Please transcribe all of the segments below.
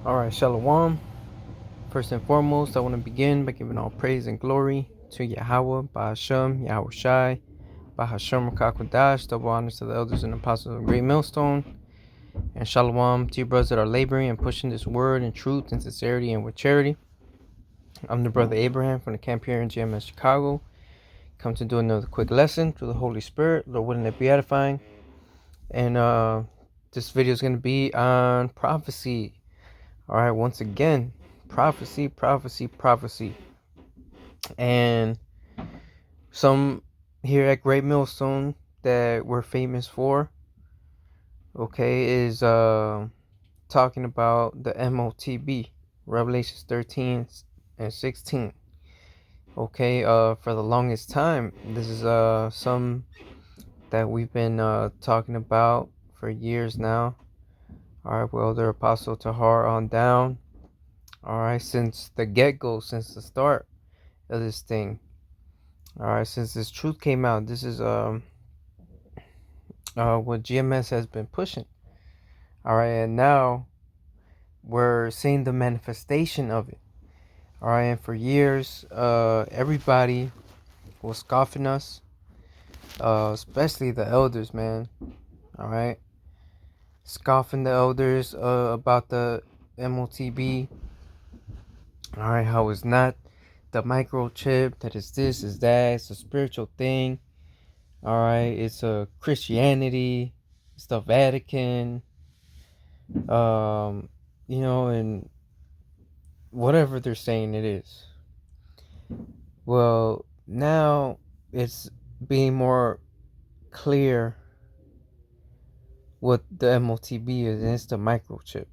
All right, Shalom. First and foremost, I want to begin by giving all praise and glory to Yahweh, Bahashem, Yahweh Shai, Bahashem Rakakwadash, double honors to the elders and apostles of Great Millstone, and Shalom to you brothers that are laboring and pushing this word in truth and sincerity and with charity. I'm the brother Abraham from the camp here in GMS Chicago. Come to do another quick lesson through the Holy Spirit, Lord willing it be edifying. And this video is going to be on prophecy. All right, once again, prophecy, prophecy, prophecy. And some here at Great Millstone that we're famous for, okay, is talking about the MOTB, Revelations 13 and 16. Okay, for the longest time, this is some that we've been talking about for years now. All right, well, the Apostle Tahar on down. All right, since the get-go, since the start of this thing. All right, since this truth came out, this is what GMS has been pushing. All right, and now we're seeing the manifestation of it. All right, and for years, everybody was scoffing us, especially the elders, man. All right, scoffing the elders about the MOTB. All right, how it's not the microchip, that is this, is that, it's a spiritual thing. All right, it's a Christianity, it's the Vatican, and whatever they're saying it is. Well, now it's being more clear what the MOTB is, and it's the microchip.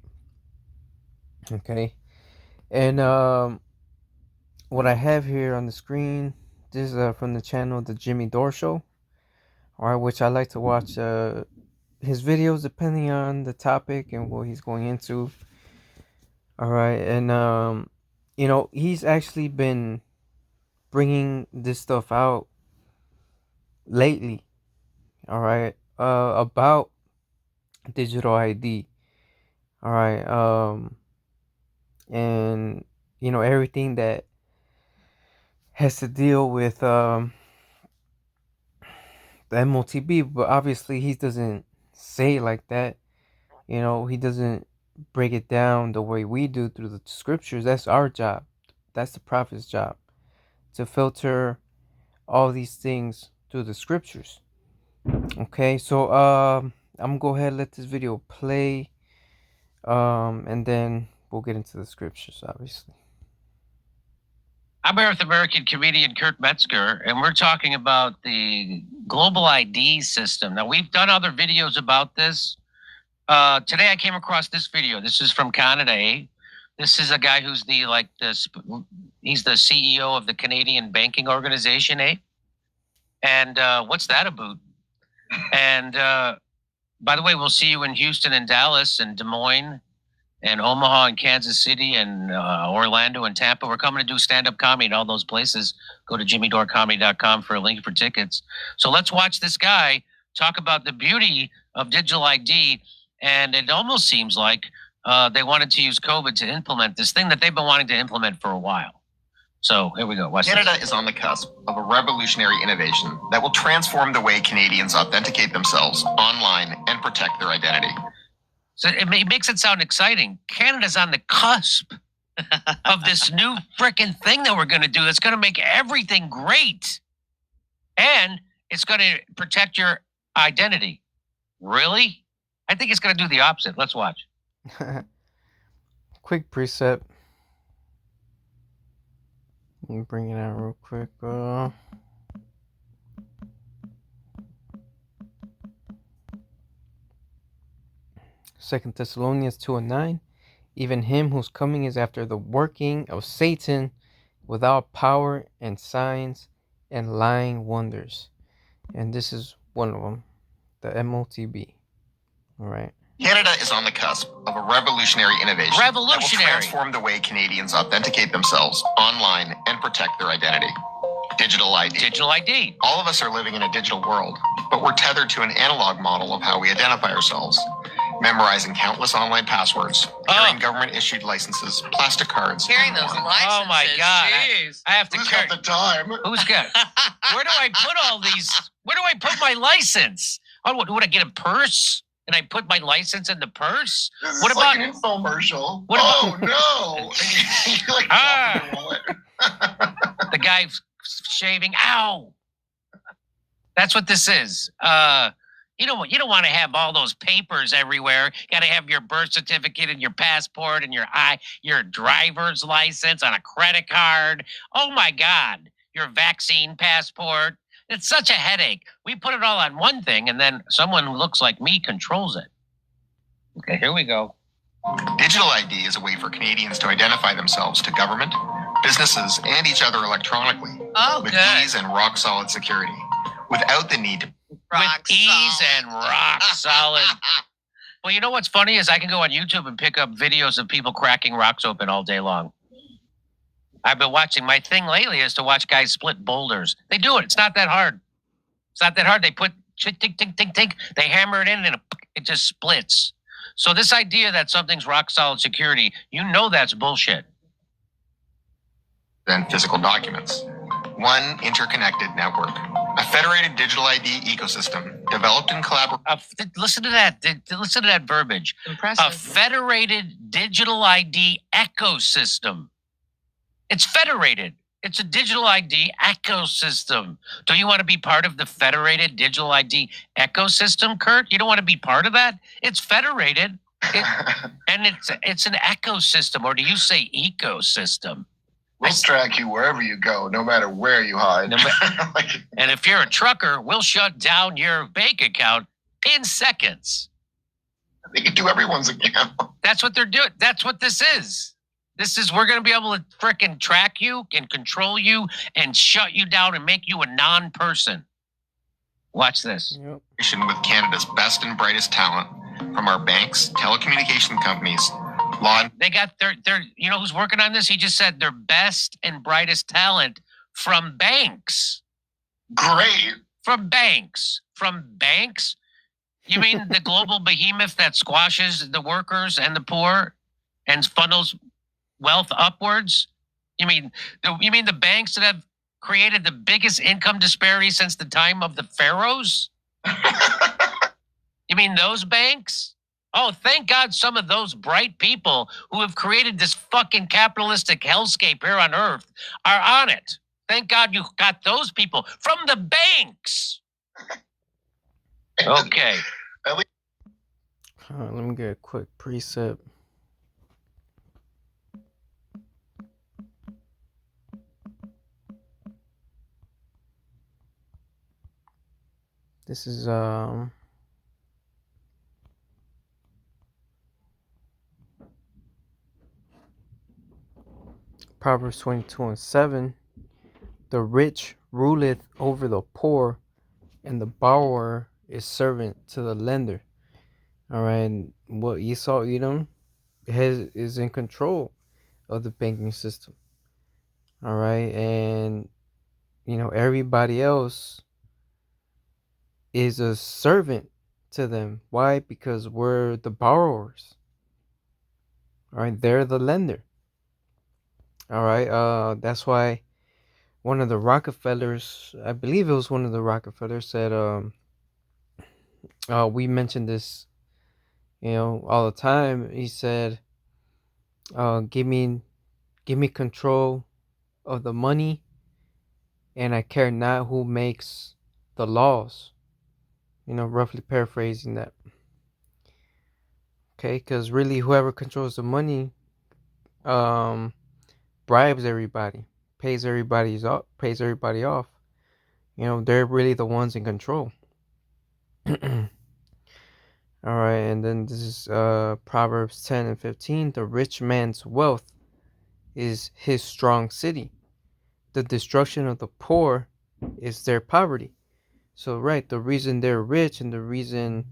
Okay, and what I have here on the screen, this is from the channel The Jimmy Dore Show. All right, which I like to watch his videos depending on the topic and what he's going into. All right, and he's actually been bringing this stuff out lately. All right, about digital ID. All right, and everything that has to deal with the MOTB, but obviously he doesn't say it like that. He doesn't break it down the way we do through the scriptures. That's our job. That's the prophet's job, to filter all these things through the scriptures. Okay, so I'm gonna go ahead and let this video play, and then we'll get into the scriptures, obviously. I'm Earth American comedian Kurt Metzger, and we're talking about the global ID system. Now, we've done other videos about this. Today, I came across this video. This is from Canada. Eh? This is a guy who's he's the CEO of the Canadian Banking Organization. Eh? And what's that about? And by the way, we'll see you in Houston and Dallas and Des Moines and Omaha and Kansas City and Orlando and Tampa. We're coming to do stand-up comedy in all those places. Go to jimmydorecomedy.com for a link for tickets. So let's watch this guy talk about the beauty of digital ID. And it almost seems like they wanted to use COVID to implement this thing that they've been wanting to implement for a while. So here we go. Watch Canada this. is on the cusp of a revolutionary innovation that will transform the way Canadians authenticate themselves online and protect their identity. So it makes it sound exciting. Canada's on the cusp of this new freaking thing that we're going to do that's going to make everything great. And it's going to protect your identity. Really? I think it's going to do the opposite. Let's watch. Quick precept. Let me bring it out real quick. 2 Thessalonians 2:9. Even him whose coming is after the working of Satan, without power and signs and lying wonders. And this is one of them, the MOTB. All right. Canada is on the cusp of a revolutionary innovation that will transform the way Canadians authenticate themselves online and protect their identity. Digital ID. Digital ID. All of us are living in a digital world, but we're tethered to an analog model of how we identify ourselves. memorizing countless online passwords, carrying government-issued licenses, plastic cards. Carrying those licenses. Oh my God! I have to Who's carry. got the time? Who's got? Where do I put all these? Where do I put my license? Oh, would I get a purse? And I put my license in the purse? This is What like about- an infomercial? What Oh no! You're like dropping your wallet. The guy shaving. Ow! That's what this is. You don't want to have all those papers everywhere. You got to have your birth certificate and your passport and your driver's license on a credit card. Oh my God! Your vaccine passport. It's such a headache. We put it all on one thing, and then someone who looks like me controls it. Okay, here we go. Digital ID is a way for Canadians to identify themselves to government, businesses, and each other electronically Oh, with good. ease and rock-solid security, without the need to. Rock With ease solid. and rock solid. Well, you know what's funny is I can go on YouTube and pick up videos of people cracking rocks open all day long. I've been watching. My thing lately is to watch guys split boulders. They do it. It's not that hard. It's not that hard. They put tink, tink, tink, tink. They hammer it in and it just splits. So this idea that something's rock solid security, you know that's bullshit. Than physical documents. One interconnected network. A federated digital ID ecosystem developed in collaboration. Listen to that. Listen to that verbiage. Impressive. A federated digital ID ecosystem. It's federated. It's a digital ID ecosystem. Do you want to be part of the federated digital ID ecosystem, Kurt? You don't want to be part of that? It's federated. And it's an ecosystem, or do you say ecosystem? We'll track you wherever you go, no matter where you hide. And if you're a trucker, we'll shut down your bank account in seconds. They can do everyone's account. That's what they're doing. That's what this is. We're going to be able to frickin' track you and control you and shut you down and make you a non-person. Watch this. Yep. With Canada's best and brightest talent from our banks, telecommunication companies, law. They got their, you know who's working on this? He just said their best and brightest talent from banks. Great. From banks. From banks? You mean the global behemoth that squashes the workers and the poor and funnels wealth upwards? You mean the banks that have created the biggest income disparity since the time of the pharaohs? You mean those banks? Oh, thank God some of those bright people who have created this fucking capitalistic hellscape here on earth are on it. Thank God you got those people from the banks. Okay. All right, let me get a quick preset. This is Proverbs 22:7. The rich ruleth over the poor, and the borrower is servant to the lender. All right, and what Esau Edom is in control of the banking system. All right, and everybody else is a servant to them. Why? Because we're the borrowers. All right, they're the lender. All right, that's why one of the Rockefellers, I believe it was one of the Rockefellers, said, we mentioned this, all the time. He said, give me control of the money, and I care not who makes the laws. Roughly paraphrasing that. Okay, because really whoever controls the money bribes everybody, pays everybody off. They're really the ones in control. All right, and then this is Proverbs 10:15. The rich man's wealth is his strong city. The destruction of the poor is their poverty. So, right, the reason they're rich and the reason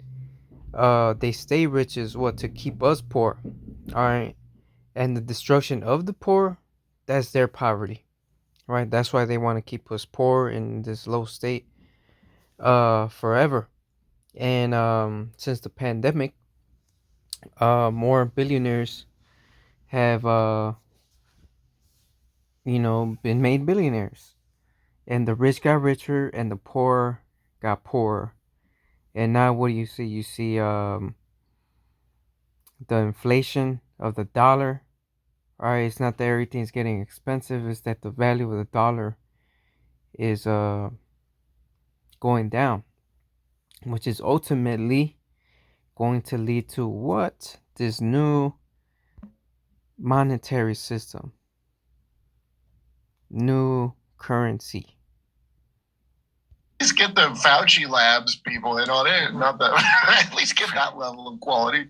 they stay rich is to keep us poor. All right, and the destruction of the poor, that's their poverty. Right, that's why they want to keep us poor in this low state forever. And since the pandemic, more billionaires have been made billionaires, and the rich got richer and the poor got poorer. And now what do you see? You see the inflation of the dollar. All right, it's not that everything's getting expensive, it's that the value of the dollar is going down, which is ultimately going to lead to what? This new monetary system, new currency. Just get the Fauci labs people in on it, not that. At least get that level of quality.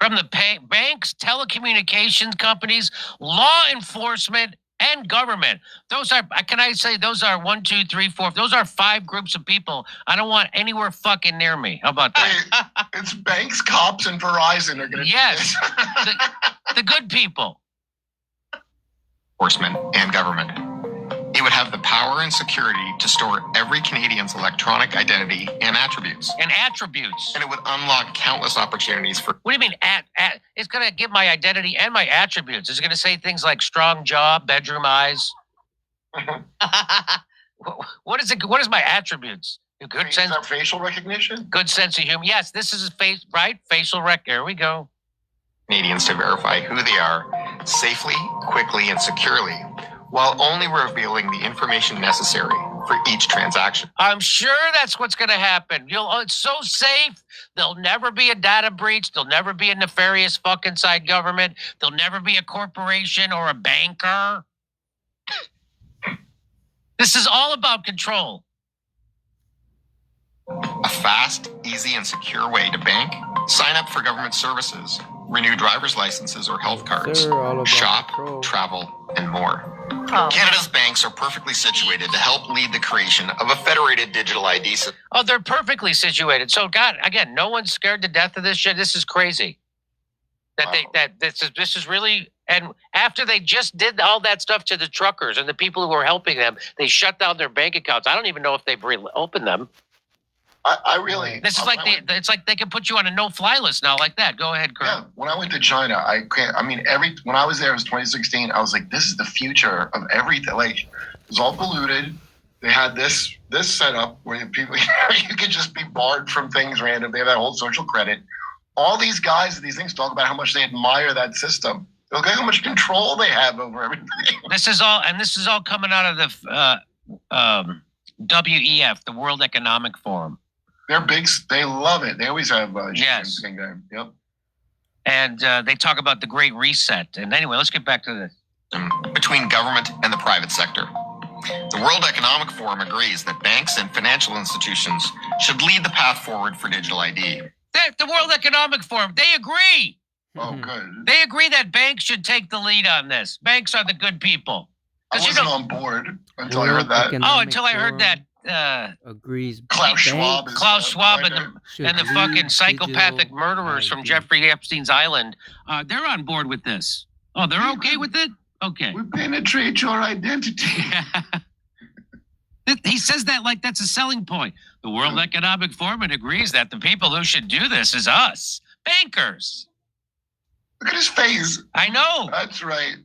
From the banks, telecommunications companies, law enforcement, and government. Those are, can I say, those are 1, 2, 3, 4. Those are 5 groups of people I don't want anywhere fucking near me. How about that? It's banks, cops, and Verizon are going to do this. the good people. Enforcement and government. It would have the power and security to store every Canadian's electronic identity and attributes. And it would unlock countless opportunities for... What do you mean, it's going to give my identity and my attributes. It's going to say things like strong jaw, bedroom eyes. What is my attributes? Good sense of facial recognition? Good sense of humor. Yes, this is face, right? Facial rec. There we go. Canadians to verify who they are safely, quickly, and securely, while only revealing the information necessary for each transaction. I'm sure that's what's going to happen. It's so safe. There'll never be a data breach. There'll never be a nefarious fuck inside government. There'll never be a corporation or a banker. This is all about control. A fast, easy, and secure way to bank, sign up for government services, renew driver's licenses or health cards, shop, travel, and more. Canada's banks are perfectly situated to help lead the creation of a federated digital ID system. Oh, they're perfectly situated. So, God, again, no one's scared to death of this shit. This is crazy. This is really, and after they just did all that stuff to the truckers and the people who were helping them, they shut down their bank accounts. I don't even know if they've reopened them. I really. This is it's like they can put you on a no-fly list now, like that. Go ahead, Kurt. Yeah, when I went to China, when I was there, it was 2016. I was like, this is the future of everything. Like, it was all polluted. They had this setup where people, you could just be barred from things random. They have that whole social credit. All these guys, these things talk about how much they admire that system. Look at how much control they have over everything. This is all coming out of the WEF, the World Economic Forum. They're big. They love it. They always have yes. Yep. And they talk about the Great Reset. And anyway, let's get back to this. Between government and the private sector. The World Economic Forum agrees that banks and financial institutions should lead the path forward for digital ID. The World Economic Forum, they agree. Oh, good. They agree that banks should take the lead on this. Banks are the good people. I wasn't on board until I heard that. Until I heard that. Agrees. Klaus Schwab and the fucking psychopathic murderers from Jeffrey Epstein's island. They're on board with this. Oh, they're okay with it? Okay. We penetrate your identity. He says that like that's a selling point. The World Economic Forum agrees that the people who should do this is us, bankers. Look at his face. I know. That's right.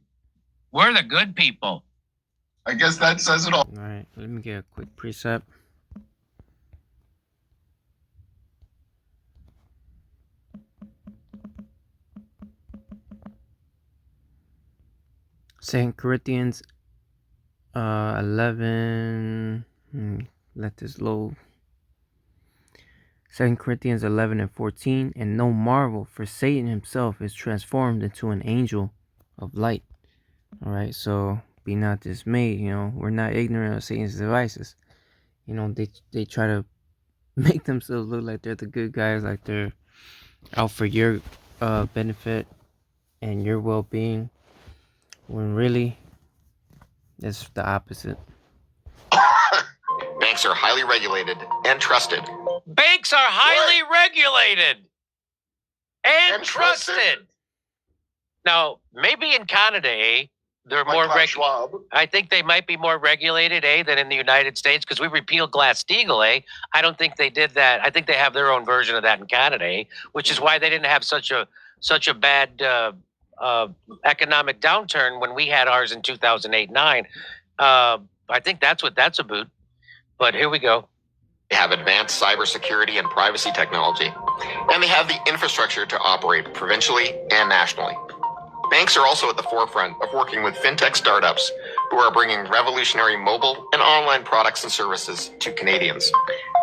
We're the good people. I guess that says it all. All right, let me get a quick precept. Second Corinthians 11. Let this load. 2 Corinthians 11 and 14. And no marvel, for Satan himself is transformed into an angel of light. All right, so be not dismayed. We're not ignorant of Satan's devices. They try to make themselves look like they're the good guys, like they're out for your benefit and your well-being, when really it's the opposite. Banks are highly regulated and trusted. Banks are highly regulated and trusted. Now, maybe in Canada, they're like more regulated. I think they might be more regulated, than in the United States, because we repealed Glass-Steagall, I don't think they did that. I think they have their own version of that in Canada, which is why they didn't have such a such a bad economic downturn when we had ours in 2008-9. I think that's what that's about. But here we go. They have advanced cybersecurity and privacy technology, and they have the infrastructure to operate provincially and nationally. Banks are also at the forefront of working with fintech startups who are bringing revolutionary mobile and online products and services to Canadians.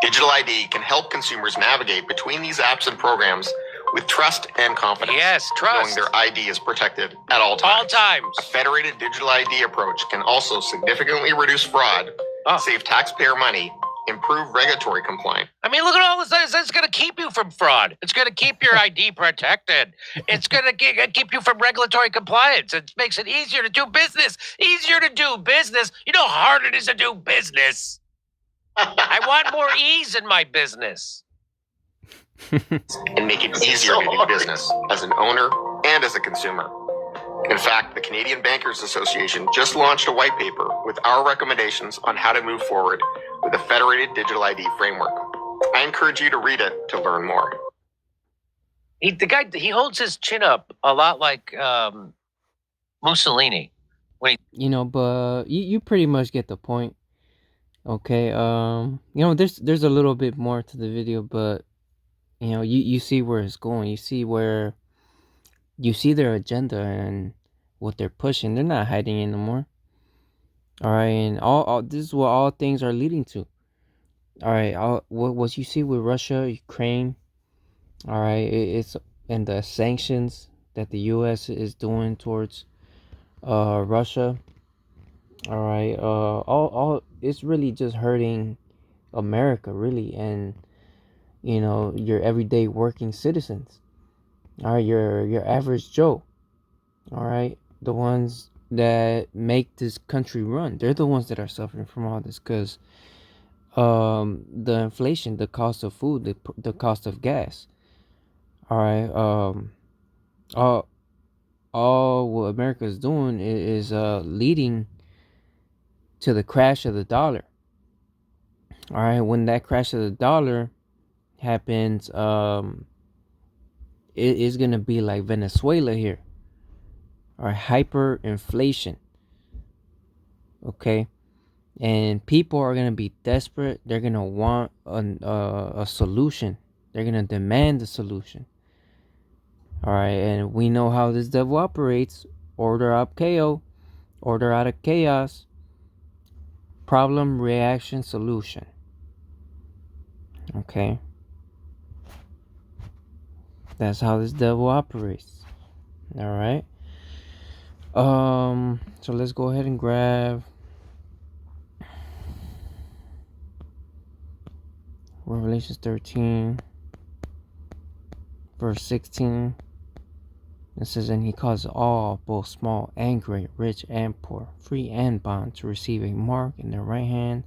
Digital ID can help consumers navigate between these apps and programs with trust and confidence. Yes, trust. Knowing their ID is protected at all times. All times. A federated digital ID approach can also significantly reduce fraud, save taxpayer money, improve regulatory compliance. I mean, look at all this. It's going to keep you from fraud. It's going to keep your ID protected. It's going to keep you from regulatory compliance. It makes it easier to do business. Easier to do business. You know how hard it is to do business. I want more ease in my business. And make it easier to do business as an owner and as a consumer. In fact, the Canadian Bankers Association just launched a white paper with our recommendations on how to move forward with a federated digital ID framework. I encourage you to read it to learn more. The guy, he holds his chin up a lot like Mussolini. You know, but you pretty much get the point. Okay, you know, there's a little bit more to the video, but you know, you see where it's going. You see their agenda and what they're pushing. They're not hiding anymore. All right, and all this is what all things are leading to. All right, what you see with Russia, Ukraine, all right, it's and the sanctions that the U.S. is doing towards Russia. All right, all it's really just hurting America, really, and you know, your everyday working citizens. All right, your average Joe. All right, the ones that make this country run, they're the ones that are suffering from all this, because the inflation, the cost of food, the cost of gas. All right, all what America is doing is leading to the crash of the dollar. All right, when that crash of the dollar happens, it is gonna be like Venezuela here. All right, hyperinflation. Okay, and people are gonna be desperate. They're gonna want a solution. They're gonna demand a solution. All right, and we know how this devil operates. Order out chaos. Order out of chaos. Problem, reaction, solution. Okay, that's how this devil operates. All right. So let's go ahead and grab Revelation 13, verse 16. It says, and he caused all, both small and great, rich and poor, free and bond, to receive a mark in their right hand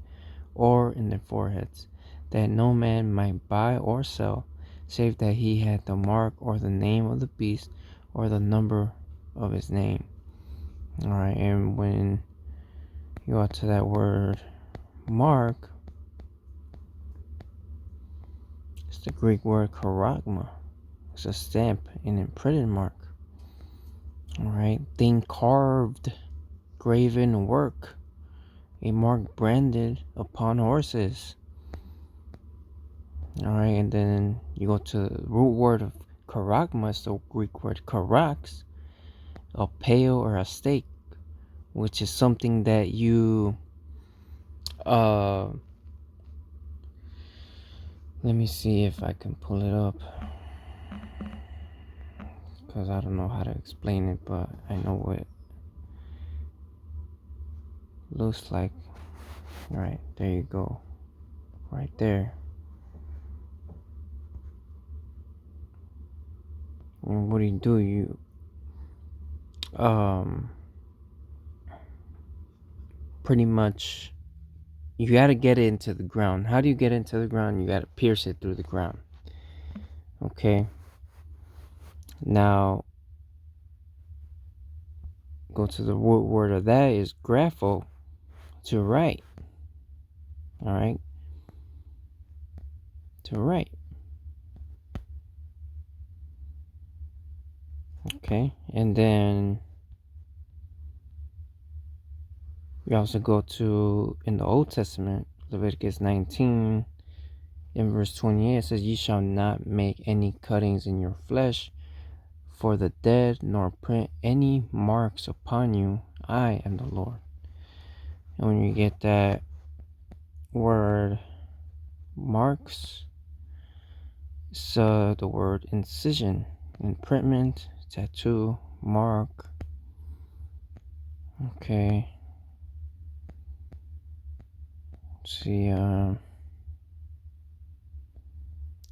or in their foreheads, that no man might buy or sell, save that he had the mark or the name of the beast or the number of his name. All right, and when you go to that word mark, it's the Greek word charagma. It's a stamp, an imprinted mark. All right, thing carved, graven work, a mark branded upon horses. All right, and then you go to the root word of charagma, it's the Greek word charax, a pale or a stake, which is something that you let me see if I can pull it up, because I don't know how to explain it, but I know what it looks like. All right, there you go, right there. And what do? You pretty much, you got to get it into the ground. How do you get into the ground? You got to pierce it through the ground. Okay, now go to the root word of that is grapho, to write. All right, to write. Okay, and then we also go to, in the Old Testament, Leviticus 19, in verse 28, it says, "Ye shall not make any cuttings in your flesh for the dead, nor print any marks upon you. I am the Lord." And when you get that word marks, it's the word incision, imprintment, tattoo, mark. Okay. Let's see.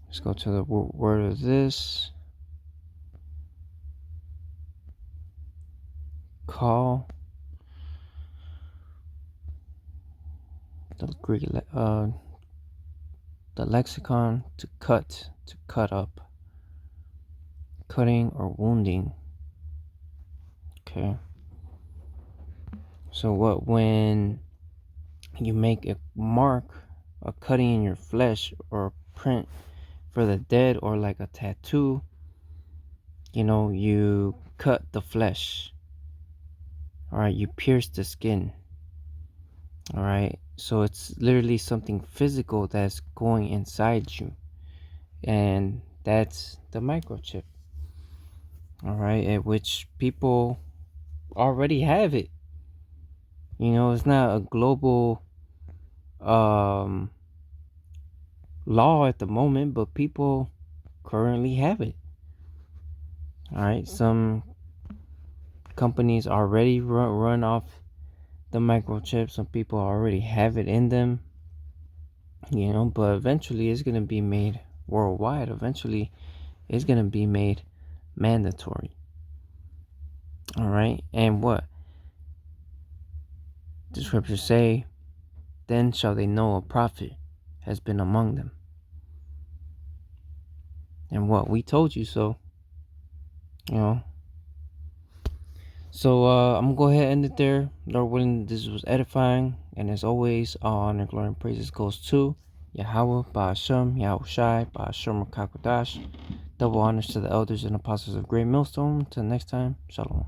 Let's go to the word of this. Call. The Greek, the lexicon, to cut up, cutting or wounding. Okay. So when you make a mark, a cutting in your flesh, or a print for the dead, or like a tattoo, you cut the flesh. All right, you pierce the skin. All right, so it's literally something physical that's going inside you, and that's the microchip. All right, at which people already have it. It's not a global law at the moment, but people currently have it. All right, some companies already run off the microchip. Some people already have it in them, but eventually it's going to be made worldwide. Eventually it's going to be made mandatory. All right, and what the scriptures say, then shall they know a prophet has been among them. And what? We told you so. So I'm gonna go ahead and end it there. Lord willing, this was edifying, and as always, all honor, glory, and praises goes to Yahweh, Ba'ashem, Yahushai, Ba'ashem, Rakakwadash. Double honors to the elders and apostles of Great Millstone. Until next time, Shalom.